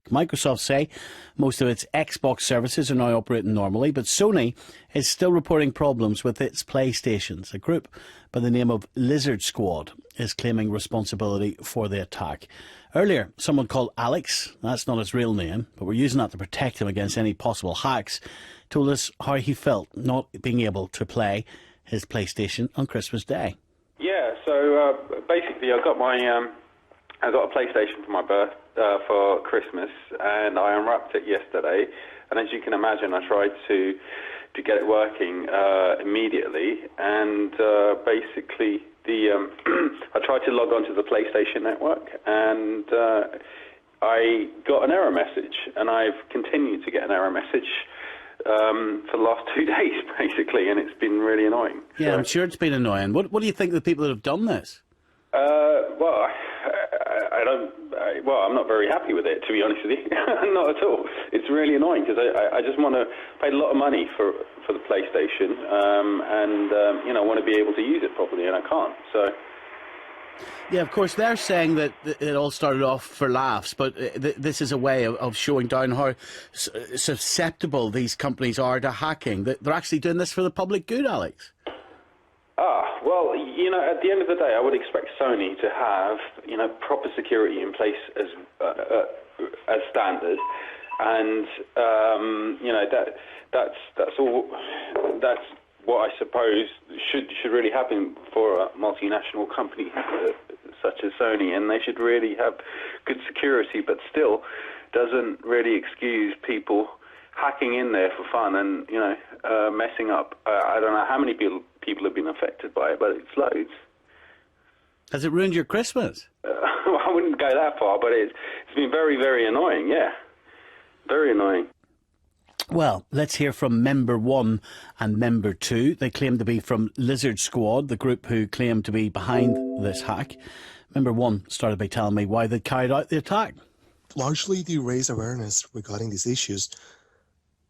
Microsoft say most of its Xbox services are now operating normally, but Sony is still reporting problems with its PlayStations. A group by the name of Lizard Squad is claiming responsibility for the attack. Earlier, someone called Alex, that's not his real name, but we're using that to protect him against any possible hacks, told us how he felt not being able to play his PlayStation on Christmas Day. Yeah, so basically I got a PlayStation for Christmas, and I unwrapped it yesterday. And as you can imagine, I tried to get it working immediately, and basically I tried to log onto the PlayStation network, and I got an error message, and I've continued to get an error message for the last 2 days, basically, and it's been really annoying. Yeah, so, I'm sure it's been annoying. What do you think of the people that have done this? I'm not very happy with it, to be honest with you. Not at all. It's really annoying because I just want to pay a lot of money for the PlayStation, and I want to be able to use it properly, and I can't. So. Yeah, of course, they're saying that it all started off for laughs, but this is a way of showing down how susceptible these companies are to hacking. They're actually doing this for the public good, Alex. Well, at the end of the day, I would expect Sony to have, proper security in place as standard, and that's all. That's what I suppose should really happen for a multinational company such as Sony, and they should really have good security, but still doesn't really excuse people hacking in there for fun and messing up. I don't know how many people have been affected by it, but it's loads. Has it ruined your Christmas? I wouldn't go that far, but it's been very, very annoying. Yeah, very annoying. Well, let's hear from Member 1 and Member 2. They claim to be from Lizard Squad, the group who claim to be behind this hack. Member 1 started by telling me why they carried out the attack. Largely to raise awareness regarding these issues.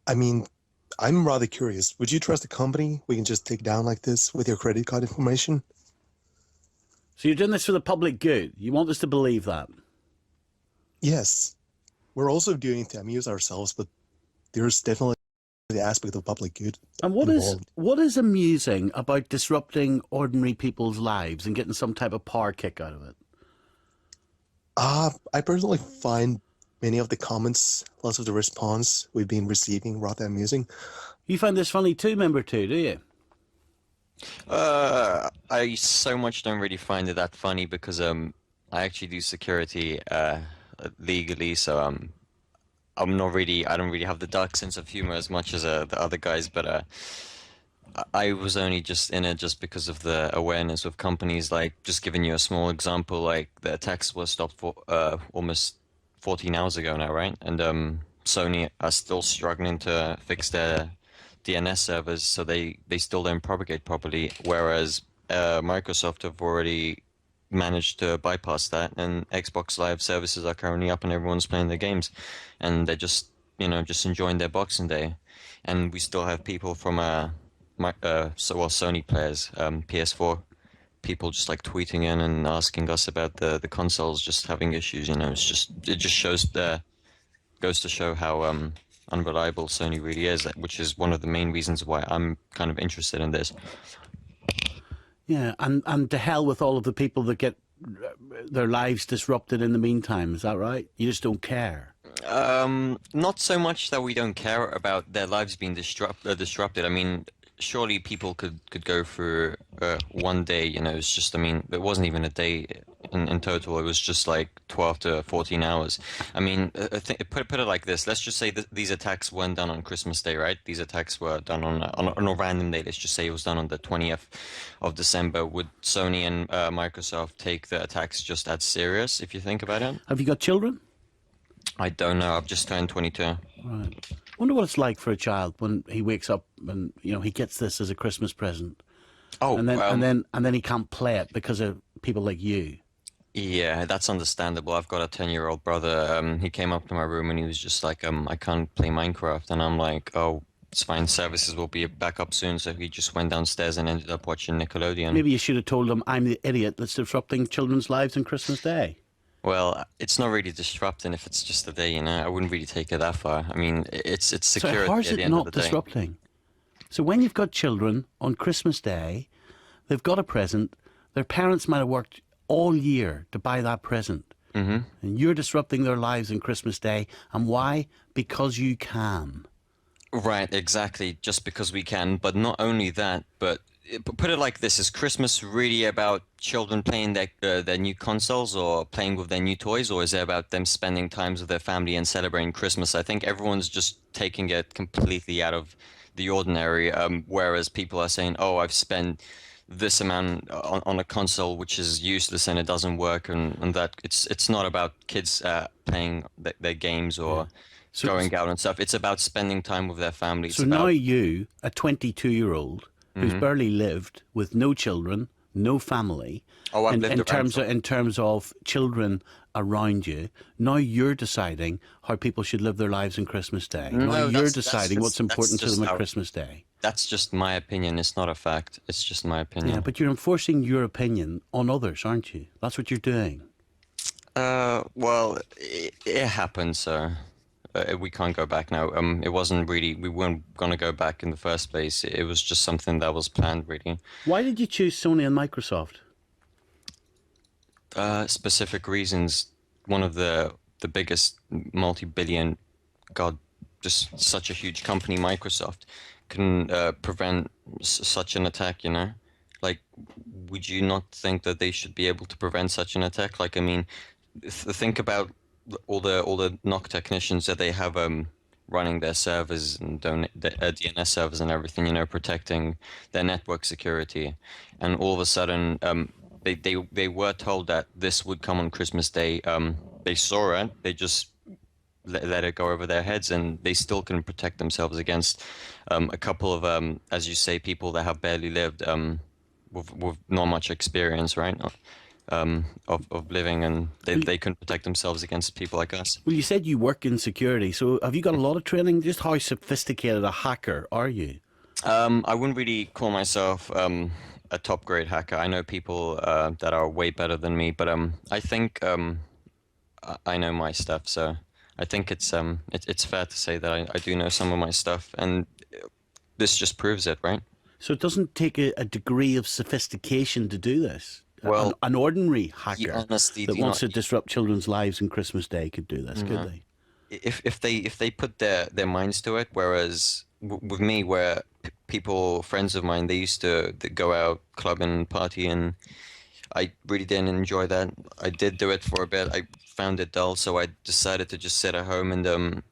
I mean, I'm rather curious. Would you trust a company we can just take down like this with your credit card information? So you're doing this for the public good? You want us to believe that? Yes. We're also doing it to amuse ourselves, but there's definitely the aspect of public good. And what is amusing about disrupting ordinary people's lives and getting some type of power kick out of it? I personally find many of the comments, lots of the response we've been receiving rather amusing. You find this funny too, Member 2, do you? I so much don't really find it that funny because I actually do security legally, so I don't really have the dark sense of humor as much as the other guys, but I was only just in it just because of the awareness of companies. Like, just giving you a small example, like the attacks were stopped for almost 14 hours ago now, right? And Sony are still struggling to fix their DNS servers, so they still don't propagate properly, whereas Microsoft have already managed to bypass that, and Xbox Live services are currently up and everyone's playing their games, and they're just enjoying their Boxing Day. And we still have people from Sony players, PS4 people just like tweeting in and asking us about the consoles just having issues. It just goes to show how unreliable Sony really is, which is one of the main reasons why I'm kind of interested in this. Yeah, and to hell with all of the people that get their lives disrupted in the meantime, is that right? You just don't care? Not so much that we don't care about their lives being disrupted. I mean, surely people could go through one day, it's just, it wasn't even a day in total. It was just like 12 to 14 hours. I mean, put it like this. Let's just say that these attacks weren't done on Christmas Day, right? These attacks were done on a random day. Let's just say it was done on the 20th of December. Would Sony and Microsoft take the attacks just as serious, if you think about it? Have you got children? I don't know. I've just turned 22. Right. Wonder what it's like for a child when he wakes up and he gets this as a Christmas present. Oh, and then he can't play it because of people like you. Yeah, that's understandable. I've got a 10-year-old brother. He came up to my room and he was just like, I can't play Minecraft. And I'm like, oh, it's fine. Services will be back up soon. So he just went downstairs and ended up watching Nickelodeon. Maybe you should have told him I'm the idiot that's disrupting children's lives on Christmas Day. Well, it's not really disrupting if it's just a day, you know. I wouldn't really take it that far. I mean, it's So security how's at the it end of not the day. disrupting? So when you've got children on Christmas Day, they've got a present, their parents might have worked all year to buy that present. Hmm. And you're disrupting their lives on Christmas Day. And why? Because you can. Right, exactly. Just because we can, but not only that, but put it like this: is Christmas really about children playing their new consoles or playing with their new toys, or is it about them spending times with their family and celebrating Christmas? I think everyone's just taking it completely out of the ordinary. Whereas people are saying, "Oh, I've spent this amount on a console which is useless and it doesn't work," and that it's not about kids playing their games Yeah. or So, going out and stuff. It's about spending time with their family. It's so now about you, a 22-year-old who's hmm. barely lived with no children, no family, Oh, I've lived around. in terms of children around you, now you're deciding how people should live their lives on Christmas Day. Now No, you're that's deciding what's that's important to them just at how Christmas Day. that's just my opinion. It's not a fact. It's just my Yeah, opinion. but you're enforcing your opinion on others, aren't you? That's what you're doing. Well, it happened, so we can't go back now. It wasn't really. We weren't gonna go back in the first place. It was just something that was planned, really. Why did you choose Sony and Microsoft? Specific reasons. One of the biggest multi-billion, God, just such a huge company, Microsoft, can prevent such an attack, you know? Like, would you not think that they should be able to prevent such an attack? Like, I mean, think about all the knock technicians that they have running their servers and the DNS servers and everything, you know, protecting their network security, and all of a sudden, they were told that this would come on Christmas Day. They saw it. They just let it go over their heads, and they still can protect themselves against a couple of, as you say, people that have barely lived, with not much experience, right? Of living, and they can protect themselves against people like us. Well, you said you work in security, so have you got a lot of training? Just how sophisticated a hacker are you? I wouldn't really call myself a top grade hacker. I know people that are way better than me, but I think I know my stuff. So I think it's fair to say that I do know some of my stuff, and this just proves it, right? So it doesn't take a degree of sophistication to do this. Well, An ordinary you hacker honestly that do wants not. to disrupt children's lives on Christmas Day could do this, could No. they? If they put their minds to it, whereas with me, where people, friends of mine, they used to go out clubbing, party, and I really didn't enjoy that. I did do it for a bit. I found it dull, so I decided to just sit at home and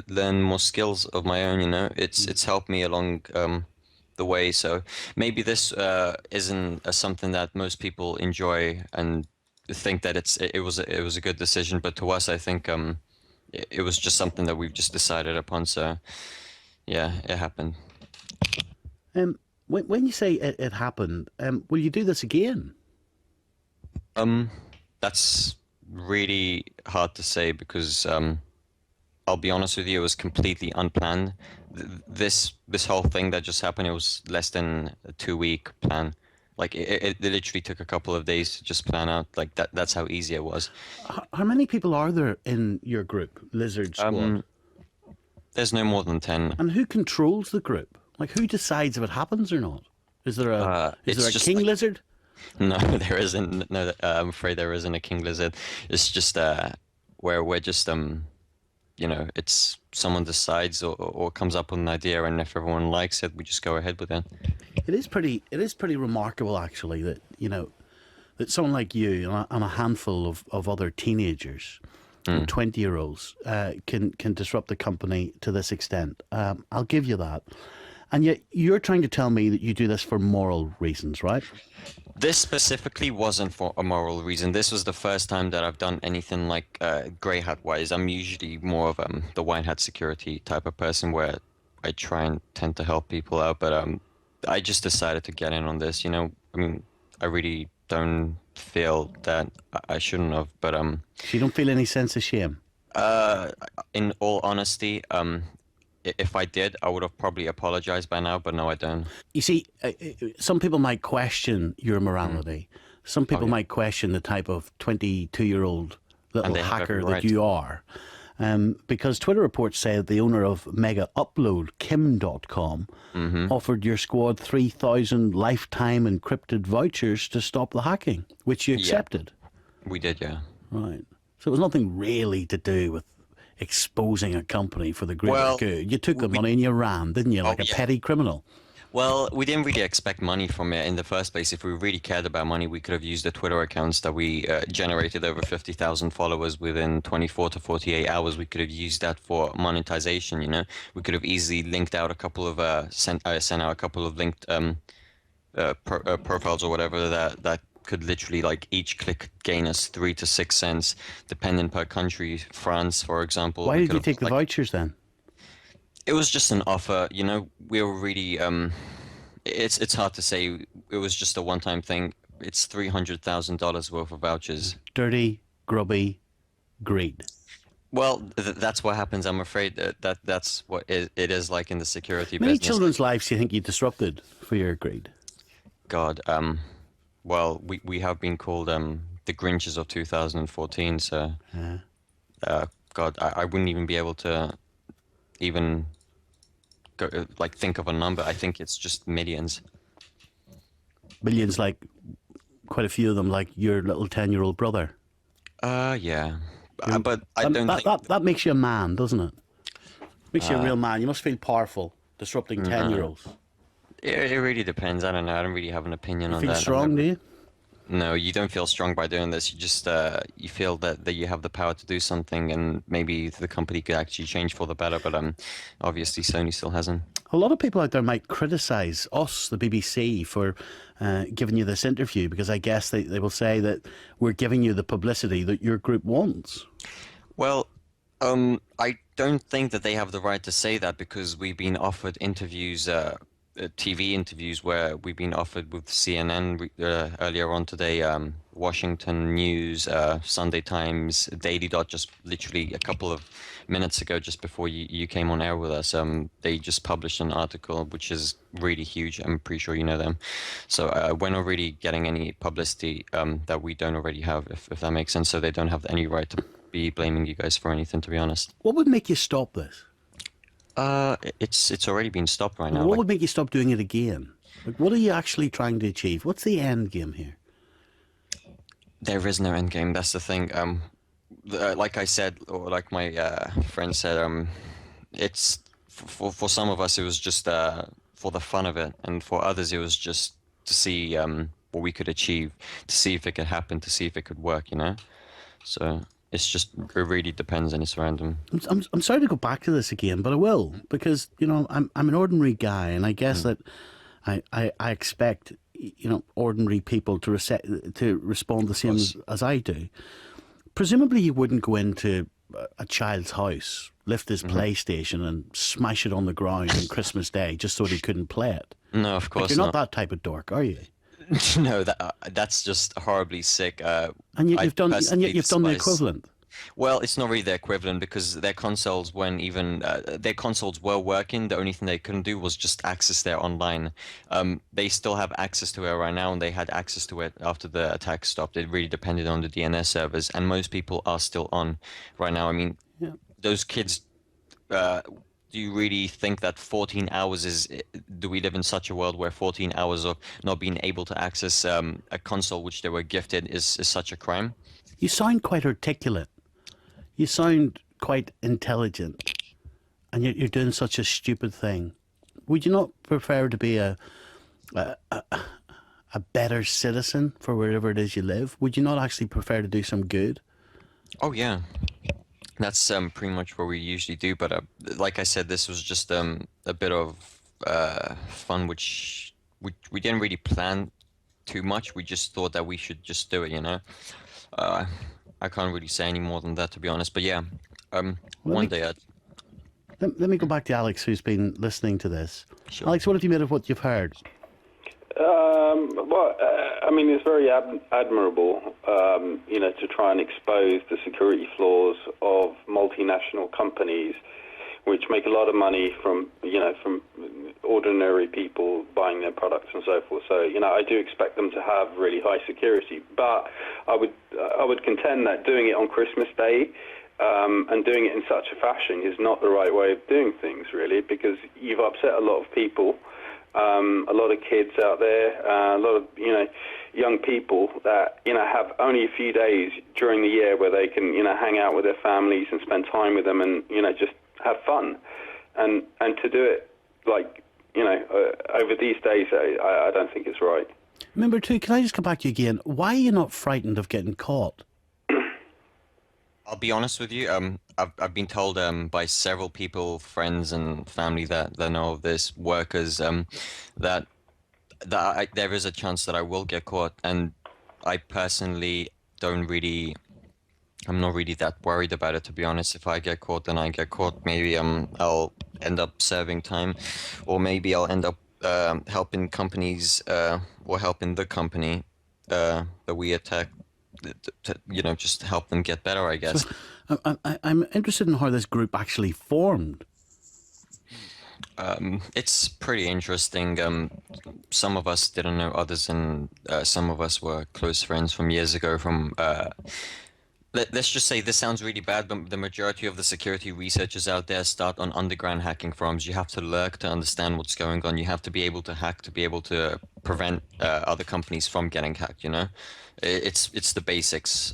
learn more skills of my own. You know, it's helped me along the way. So maybe this isn't something that most people enjoy and think that it was a good decision. But to us, I think it was just something that we've just decided upon. So yeah, it happened. When you say it happened, will you do this again? Um, that's really hard to say because I'll be honest with you, it was completely unplanned. This whole thing that just happened, it was less than a 2 week plan. Like it literally took a couple of days to just plan out. Like that's how easy it was. How many people are there in your group, Lizard Squad? Um, there's no more than 10. And who controls the group? Like, who decides if it happens or not? Is there It's a just king like lizard? no, there isn't. No, I'm afraid there isn't a king lizard. It's just where we're just it's someone decides or comes up with an idea, and if everyone likes it, we just go ahead with it. It is pretty remarkable, actually, that that someone like you and a handful of other teenagers, 20-year-olds, can disrupt the company to this extent. I'll give you that. And yet you're trying to tell me that you do this for moral reasons, right? This specifically wasn't for a moral reason. This was the first time that I've done anything like grey hat wise. I'm usually more of the white hat security type of person where I try and tend to help people out. But I just decided to get in on this. You know, I mean, I really don't feel that I shouldn't have. But So you don't feel any sense of shame? uh, in all honesty, if I did, I would have probably apologized by now. But no, I don't. You see, some people might question your morality. some people might question the type of 22-year-old little they have hacker every that right. you are. Because Twitter reports say that the owner of Mega Upload, Kim.com, offered your squad 3,000 lifetime encrypted vouchers to stop the hacking, which you accepted. We did, yeah. Right. So it was nothing really to do with exposing a company for the greater good. You took the money and you ran, didn't you, like a petty criminal? Well, we didn't really expect money from it in the first place. If we really cared about money, we could have used the Twitter accounts that we generated over 50,000 followers within 24 to 48 hours. We could have used that for monetization, you know. We could have easily linked out a couple of, sent out a couple of linked profiles or whatever that could literally, like, each click gain us 3 to 6 cents, depending per country. France, for example. Why did you take the vouchers then? It was just an offer, you know. We were really it's hard to say. It was just a one-time thing. It's $300,000 worth of vouchers. Dirty, grubby greed. Well, that's what happens. I'm afraid that's what it is like in the security Many business. children's lives do you think you disrupted for your greed? God, well, we have been called the Grinches of 2014. So, God, I wouldn't even be able to even think of a number. I think it's just millions. Millions, like quite a few of them, like your little 10-year-old brother. Yeah. But I don't think that makes you a man, doesn't it? Makes you a real man. You must feel powerful disrupting 10-year-olds. It really depends. I don't know. I don't really have an opinion on that. Feel strong, do you? No, you don't feel strong by doing this. You just you feel that you have the power to do something, and maybe the company could actually change for the better. But obviously Sony still hasn't. A lot of people out there might criticise us, the BBC, for giving you this interview, because I guess they will say that we're giving you the publicity that your group wants. Well, I don't think that they have the right to say that, because we've been offered interviews, TV interviews, where we've been offered with CNN earlier on today, Washington News, Sunday Times, Daily Dot, just literally a couple of minutes ago, just before you came on air with us. They just published an article which is really huge. I'm pretty sure you know them. So we're not really getting any publicity that we don't already have, if that makes sense. So they don't have any right to be blaming you guys for anything, to be honest. What would make you stop this? It's already been stopped right now. What would make you stop doing it again? Like, what are you actually trying to achieve? What's the end game here? There is no end game. That's the thing. Like I said, or like my friend said, it's for some of us it was just for the fun of it, and for others it was just to see what we could achieve, to see if it could happen, to see if it could work. You know, so. It really depends, and it's random. I'm sorry to go back to this again, but I will, because, you know, I'm an ordinary guy, and I guess that I expect, you know, ordinary people to respond the same as I do. Presumably you wouldn't go into a child's house, lift his PlayStation and smash it on the ground on Christmas Day just so that he couldn't play it. No, of course you're not that type of dork, are you? No, that's just horribly sick. And yet you've done the equivalent. Well, it's not really the equivalent, because their consoles, when even their consoles were working, the only thing they couldn't do was just access their online. They still have access to it right now, and they had access to it after the attack stopped. It really depended on the DNS servers, and most people are still on right now. I mean, those kids. Do you really think that 14 hours is... Do we live in such a world where 14 hours of not being able to access a console which they were gifted is such a crime? You sound quite articulate. You sound quite intelligent. And yet you're doing such a stupid thing. Would you not prefer to be a better citizen for wherever it is you live? Would you not actually prefer to do some good? Oh, yeah. That's pretty much what we usually do, but like I said, this was just a bit of fun, which we didn't really plan too much. We just thought that we should just do it, you know. I can't really say any more than that, to be honest. But yeah, one day Let me go back to Alex, who's been listening to this. Sure. Alex, what have you made of what you've heard? I mean, it's very admirable, you know, to try and expose the security flaws of multinational companies which make a lot of money from ordinary people buying their products and so forth. So I do expect them to have really high security, but I would contend that doing it on Christmas Day and doing it in such a fashion is not the right way of doing things, really, because you've upset a lot of people, a lot of kids out there, a lot of young people that have only a few days during the year where they can hang out with their families and spend time with them and just have fun, and to do it over these days, I don't think it's right. Number two, can I just come back to you again? Why are you not frightened of getting caught? I'll be honest with you. I've been told by several people, friends and family that know of this, workers, that there is a chance that I will get caught, and I personally I'm not really that worried about it, to be honest. If I get caught, then I get caught. Maybe I'll end up serving time, or maybe I'll end up helping companies or helping the company that we attack. Just help them get better, I guess. So, I'm interested in how this group actually formed. It's pretty interesting. Some of us didn't know others, and some of us were close friends from years ago. Let's just say, this sounds really bad, but the majority of the security researchers out there start on underground hacking forums. You have to lurk to understand what's going on. You have to be able to hack to be able to prevent other companies from getting hacked, It's the basics.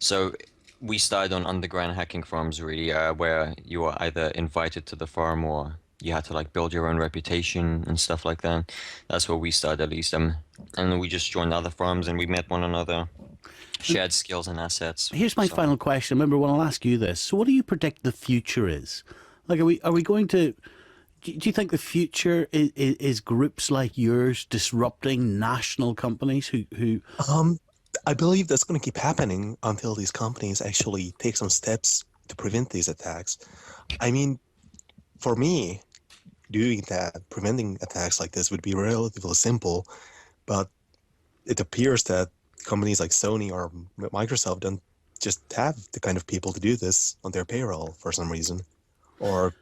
So we started on underground hacking forums, really, where you were either invited to the forum or you had to build your own reputation and stuff like that. That's where we started, at least. And then we just joined other forums and we met one another. Shared skills and assets. Here's my final question. Remember, when I'll ask you this. So what do you predict the future is? Are we going to... Do you think the future is groups like yours disrupting national companies who... I believe that's going to keep happening until these companies actually take some steps to prevent these attacks. I mean, for me, doing that, preventing attacks like this would be relatively simple, but it appears that companies like Sony or Microsoft don't just have the kind of people to do this on their payroll for some reason. Or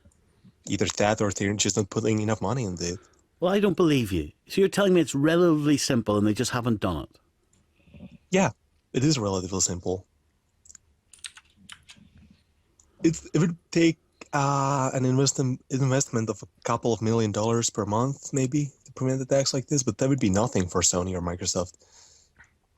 either that or they're just not putting enough money into it. Well, I don't believe you. So you're telling me it's relatively simple and they just haven't done it? Yeah, it is relatively simple. It would take an investment of a couple of $1 million per month, maybe, to prevent attacks like this, but that would be nothing for Sony or Microsoft.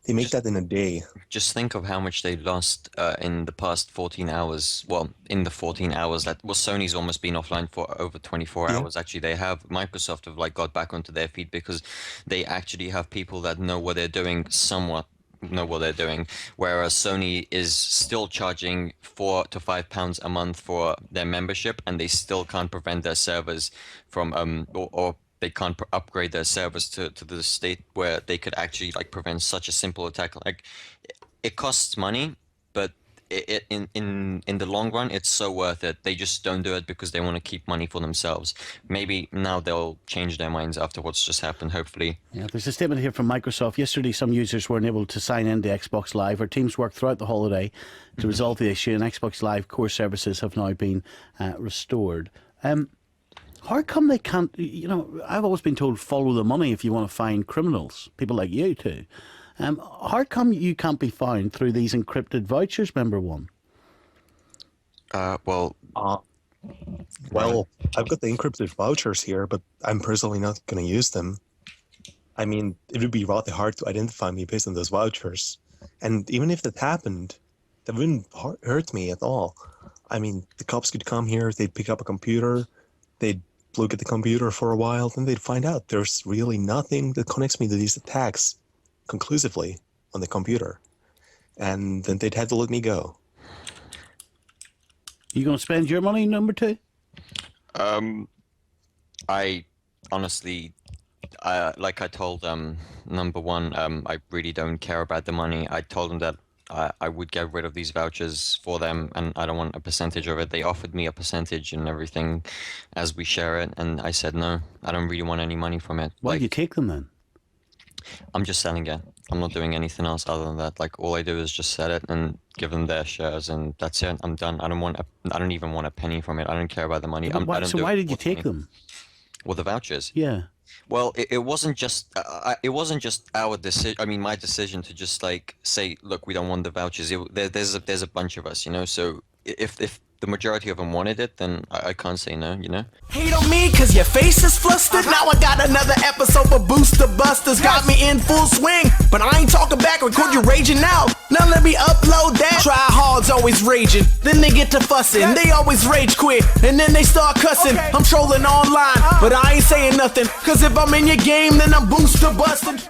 They make that in a day. Just think of how much they lost in the past 14 hours. Well, in the 14 hours Sony's almost been offline for over 24 hours. Actually, Microsoft have got back onto their feet because they actually have people that know what they're doing, somewhat know what they're doing. Whereas Sony is still charging £4 to £5 a month for their membership, and they still can't prevent their servers from or they can't upgrade their servers to the state where they could actually prevent such a simple attack. It costs money, but in the long run, it's so worth it. They just don't do it because they want to keep money for themselves. Maybe now they'll change their minds after what's just happened, hopefully. Yeah, there's a statement here from Microsoft. Yesterday, some users weren't able to sign into Xbox Live. Our teams worked throughout the holiday to resolve the issue, and Xbox Live core services have now been restored. How come they can't, I've always been told follow the money if you want to find criminals, people like you too. How come you can't be found through these encrypted vouchers, member one? Well, I've got the encrypted vouchers here, but I'm personally not going to use them. I mean, it would be rather hard to identify me based on those vouchers. And even if that happened, that wouldn't hurt me at all. I mean, the cops could come here, they'd pick up a computer, they'd look at the computer for a while, then they'd find out there's really nothing that connects me to these attacks conclusively on the computer. And then they'd have to let me go. You going to spend your money, number two? I honestly, like I told number one, I really don't care about the money. I told them that I would get rid of these vouchers for them, and I don't want a percentage of it. They offered me a percentage and everything as we share it, and I said no, I don't really want any money from it. Why do you take them then? I'm just selling it. I'm not doing anything else other than that. Like all I do is just set it and give them their shares, and that's it. I'm done. I don't even want a penny from it. I don't care about the money. So why did you take them? Well, the vouchers. Yeah. Well, it wasn't just our decision. I mean, my decision to just like say, look, we don't want the vouchers. There's a bunch of us, you know. So if the majority of them wanted it, then I can't say no, you know. Hate on me cause your face is flustered. Now I got another episode for Booster Busters. Got me in full swing, but I ain't talking back. Record you raging now. Now let me upload that. Try hard's always raging, then they get to fussing. They always rage quit, and then they start cussing. I'm trolling online, but I ain't saying nothing. Cause if I'm in your game, then I'm Booster Busting.